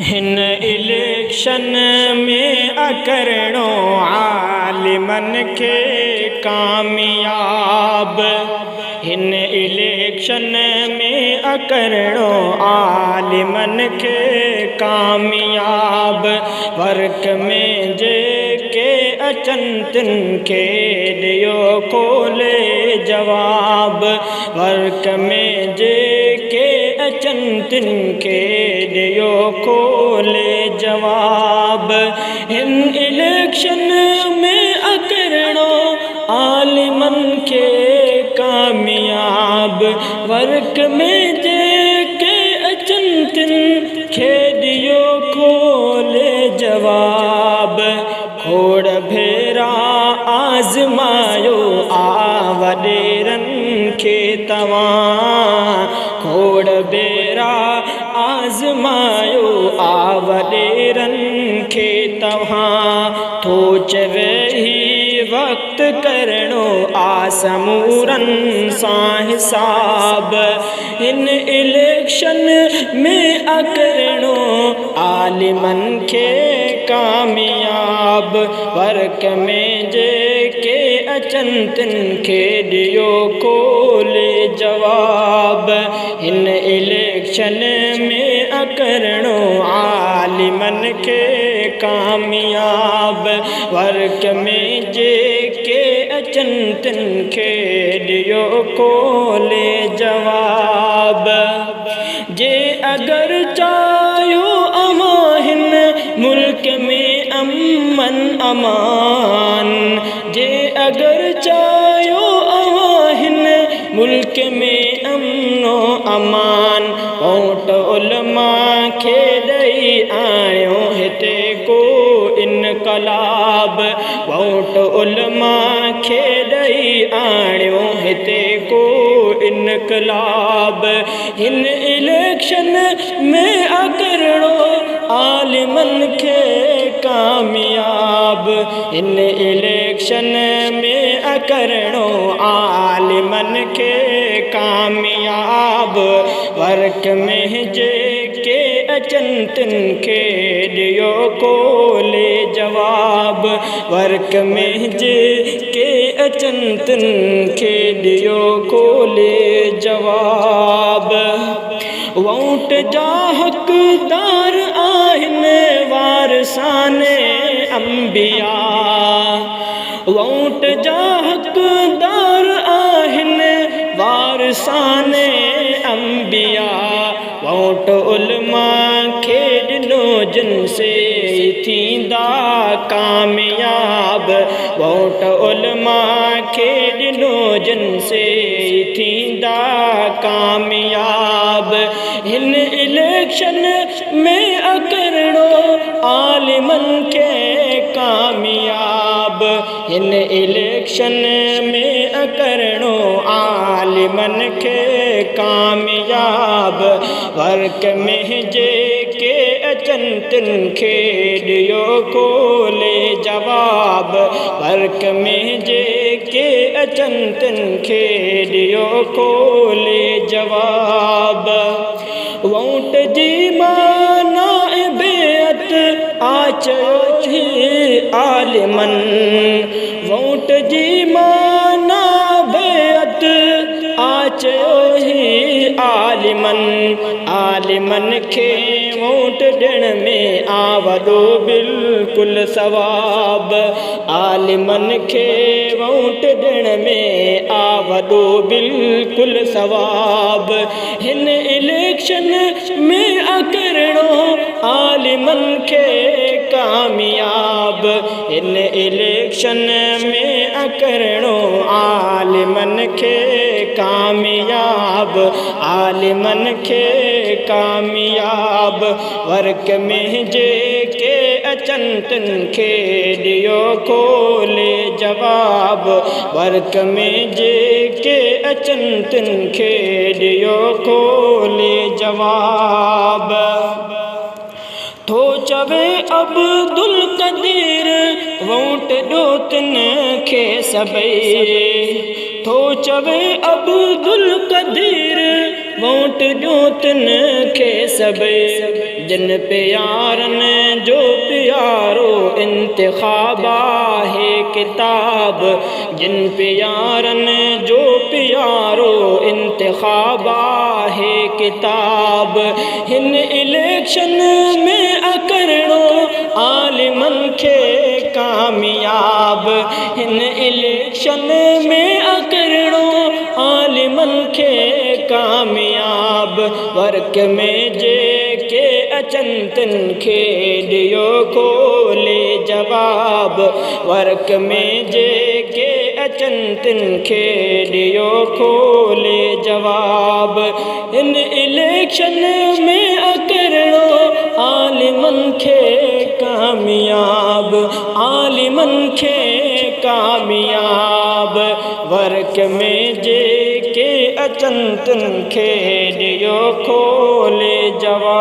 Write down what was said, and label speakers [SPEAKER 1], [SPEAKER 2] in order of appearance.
[SPEAKER 1] हिन इलेक्शन में अकरणो आलिमन के कामयाब। हिन इलेक्शन में अकरणो आलिमन के कामयाब। वर्क में जेके अचन तिन के दियो कोले जवाब। वर्क में जेके अचन तिन के दियो कोले जवाब। इन इलेक्शन में अकरणो आलिमन के कामयाब। वर्क में जेके अचन तिन के दियो कोले जवाब। खोड़ भेरा आजमायो आवडेरन के तवां। खोड़ बेरा आजमायो आवडेरन के तवां। तो चवेही वक्त करणो आसमूरन सा हिसाब। इन इलेक्शन में अकरणो आलिमन के कामयाब। वर्क में जेके अचन तिन के दियो कोले जवाब। इन इलेक्शन में अकरणो आलिमन के कामयाब। वर्क में जेके अचन तिन के दियो कोले जवाब। जे अगर चायो अमाहिन मुल्क में अमन अमान। जे अगर चायो अमाहिन मुल्क में अमनो अमान। वोट उलमा खे ॾई आयो हिते को इनकलाब। वोट उलमा खे ॾई आणियो हिते को इनकलाब। हिन इलेक्शन में अकरणो आलिमन के कामयाब। इन इलेक्शन में अकरणो आलिमन के कामयाब। वर्क में जेके अचन तिन के दियो कोले जवाब। वर्क में जेके अचन तिन के दियो कोले जवाब। वोट जा हक़दार आहिन वारसाने अंबिया। वोट जा हक़दार आहिन वारसाने अंबिया। वोट उलमा खे ॾिनो जिन से थींदा कामयाब। वोट उलमा खे ॾिनो जिन से थींदा कामयाब। हिन इलेक्शन में अकरणो आलिमन के कामयाब। हिन इलेक्शन में अकरणो आलिमन के कामयाब। वर्क में जेके अचन तिन के दियो कोले जवाब। वर्क में जेके अचन तिन के दियो कोले जवाब। वोट जी माना बेअत आचयो थी आलिमन। वोट जी माना बेअत आचयो ही आलिमन। आलिमन खे वोट ॾियण में आवडो बिल्कुल सवाब। आलिमन खे वोट ॾियण में आवडो बिल्कुल सवाब। हिन इलेक्शन में अकरणो आलिमन के कामयाब। हिन इलेक्शन में अकरणो आलिमन के कामयाब। आलिमन के कामयाब। वर्क में जेके अचन तिन के दियो कोले जवाब। वर्क में जेके अचन तिन के दियो कोले जवाब। तो चवे अब्दुल कदीर वोट ॾियो तिन खे सभई। तो चवे अब्दुल कदीर वोट ॾियो तिन खे सभई। जिन प्यारन जो प्यारो इंतखाबा है किताब, जिन प्यारन जो प्यारो इंतखाबा है किताब। हिन इलेक्शन में अकरणो आलिमन के कामयाब, हिन इलेक्शन में अकरणो आलिमन के कामयाब। वर्क में जे के अचंतन खे दियो खोले जवाब, वर्क में जे के अचंतन खे दियो खोले जवाब। इन इलेक्शन में अकरणो आलिमन खे कामयाब, आलिमन खे कामयाब। वर्क में जे के अचंतन खे दियो खोले जवाब।